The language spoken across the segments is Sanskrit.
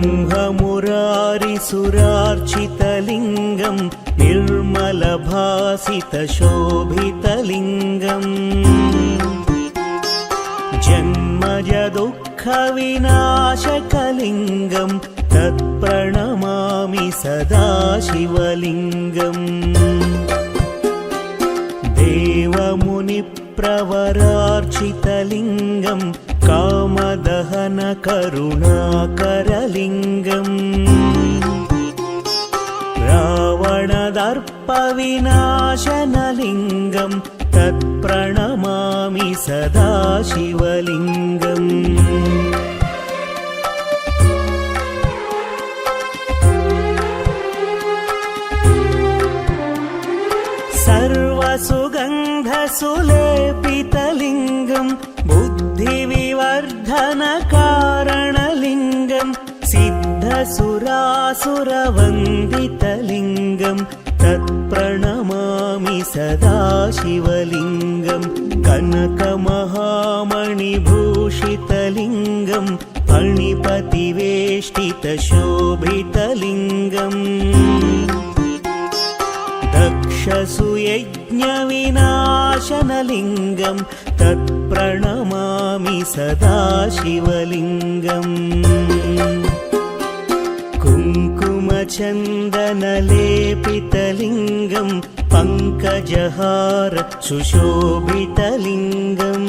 ब्रह्ममुरारिसुरार्चितलिङ्गं निर्मलभासितशोभितलिङ्गम् जन्मजदुःखविनाशकलिङ्गं तत्प्रणमामि सदा शिवलिङ्गम् देवमुनिप्रवरार्चितलिङ्गं कामदहनकरुणाकरलिङ्गम् रावणदर्पविनाशनलिङ्गं तत्प्रणमामि सदा शिवलिङ्गम् सर्वसुगन्धसुलेपितलिङ्गं बुद्धिविवर्धनकारणलिङ्गं सिद्धसुरासुरवन्दितलिङ्गं तत्प्रणमामि सदा शिवलिङ्गं कनकमहामणिभूषितलिङ्गं फणिपतिवेष्टितशोभितलिङ्गम् दक्षसुयज्ञविनाशनलिङ्गं तत्प्रणमामि सदा शिवलिङ्गम् कुङ्कुमचन्दनलेपितलिङ्गं पङ्कजहार सुशोभितलिङ्गम्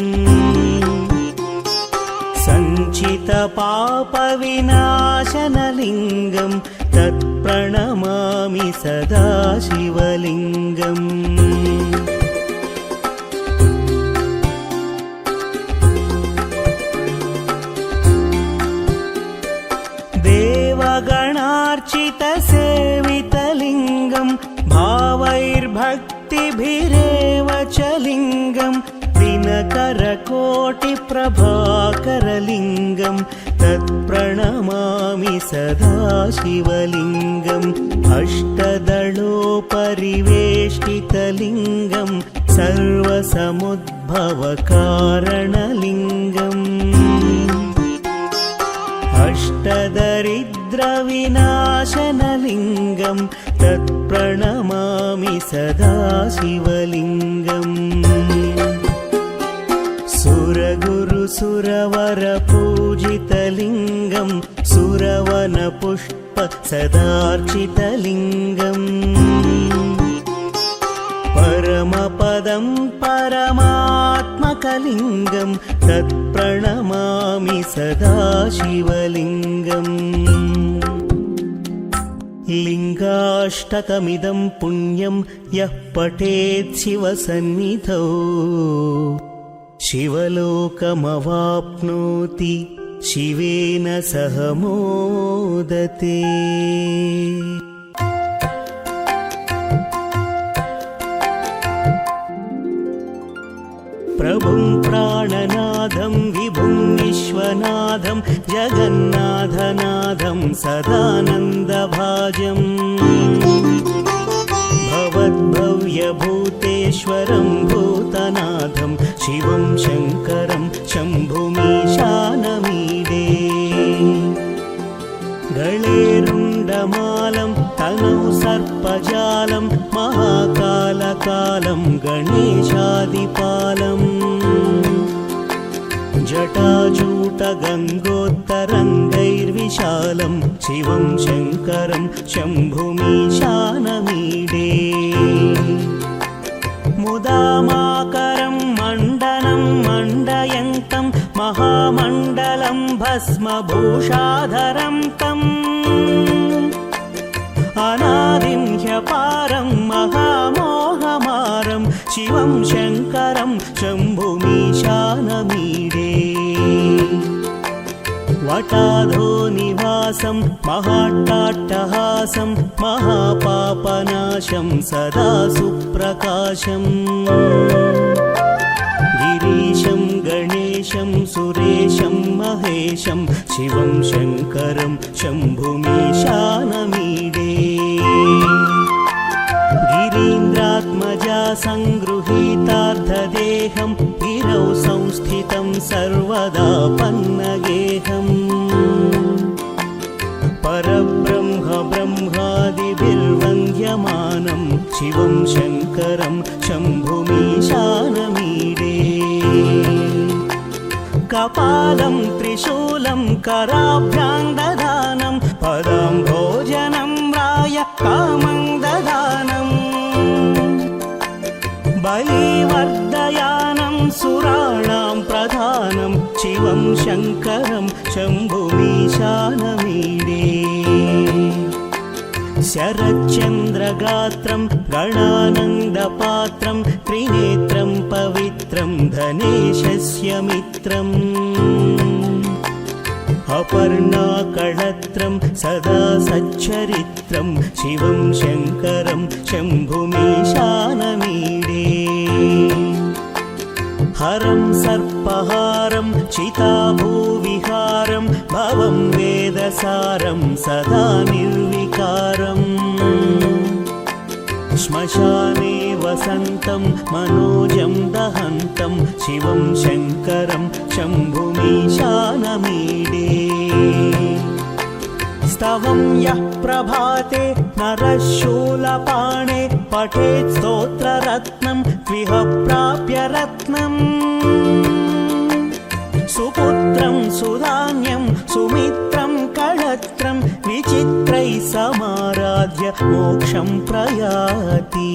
सञ्चितपापविनाशनलिङ्गं तत्प्रणमामि सदा शिवलिङ्गम् देवगणार्चितसेवितलिङ्गं भावैर्भक्तिभिरेव च लिङ्गं दिनकरकोटिप्रभाकरलिङ्गं तत्प्रणमामि सदा शिवलिङ्गम् अष्टदलोपरिवेष्टितलिङ्गं सर्वसमुद्भवकारणलिङ्गम् अष्टदरिद्रविनाशनलिङ्गं तत्प्रणमामि सदा शिवलिङ्गम् सुरगुरुसुरवरपूजितलिङ्गं सुरवनपुष्पसदार्चितलिङ्गम् परमपदं परमात्मकलिङ्गं तत्प्रणमामि सदा शिवलिङ्गम् लिङ्गाष्टकमिदं पुण्यं यः पठेत् शिवसन्निधौ शिवलोकमवाप्नोति शिवेन सह मोदते। प्रभुं प्राणनाथं विभुं विश्वनाथं जगन्नाथनाथं सदानन्दभाजम् भवद्भव्यभूतेश्वरं भूतनाथं शिवं शङ्करं शम्भुमीशानमीडे। गळेरुण्डमालं तनौ सर्पजालं महाकालकालं गणेशादिपालम् जटाजूटगङ्गोत्तरङ्गैर्विशालं शिवं शङ्करं शम्भुमीशानमीडे। मुदामाकरं मण्डनं मण्डयन्तं महामण्डलं भस्मभूषाधरं तम् अनादिं ह्यपारं महामोहमारं शिवं शङ्करं शम्भुमीशानमीडे। वटाधोनिवासं महाट्टाट्टहासं महापापनाशं सदा सुप्रकाशम् गिरीशं गणेशं सुरेशं महेशं शिवं शङ्करं शम्भुमीशानमीडे। गिरीन्द्रात्मजा सङ्गृहीतार्थदेहं गिरौ संस्थितं सर्वदा पन्नगेहम् शिवं शङ्करं शम्भुमीशानमीडे कपालं त्रिशूलं कराभ्यां ददानं पदं भोजनं राय कामं ददानम् बलिवर्धयानं सुराणां प्रधानं शिवं शङ्करं शम्भुमीशानमीडे शरच्चन्द्रगात्रं गणानन्दपात्रं त्रिनेत्रं पवित्रं धनेशस्य मित्रम् अपर्णाकळत्रं सदा सच्चरित्रं शिवं शङ्करं शम्भुमीशानमीडे हरं सर्पहारं चिताभूविहारं भवं वेदसारं सदा निर्विकारम् श्मशाने वसन्तं मनोजं दहन्तं शिवं शङ्करं शम्भुमीशानमीडे स्तवं यः प्रभाते नरः शूलपाणे पठेत् स्तोत्ररत्नं त्विह प्राप्य रत्नम् सुपुत्रं सुधान्यं सुमित्रं कळत्रं विचित्रैः समाराध्य मोक्षं प्रयाति।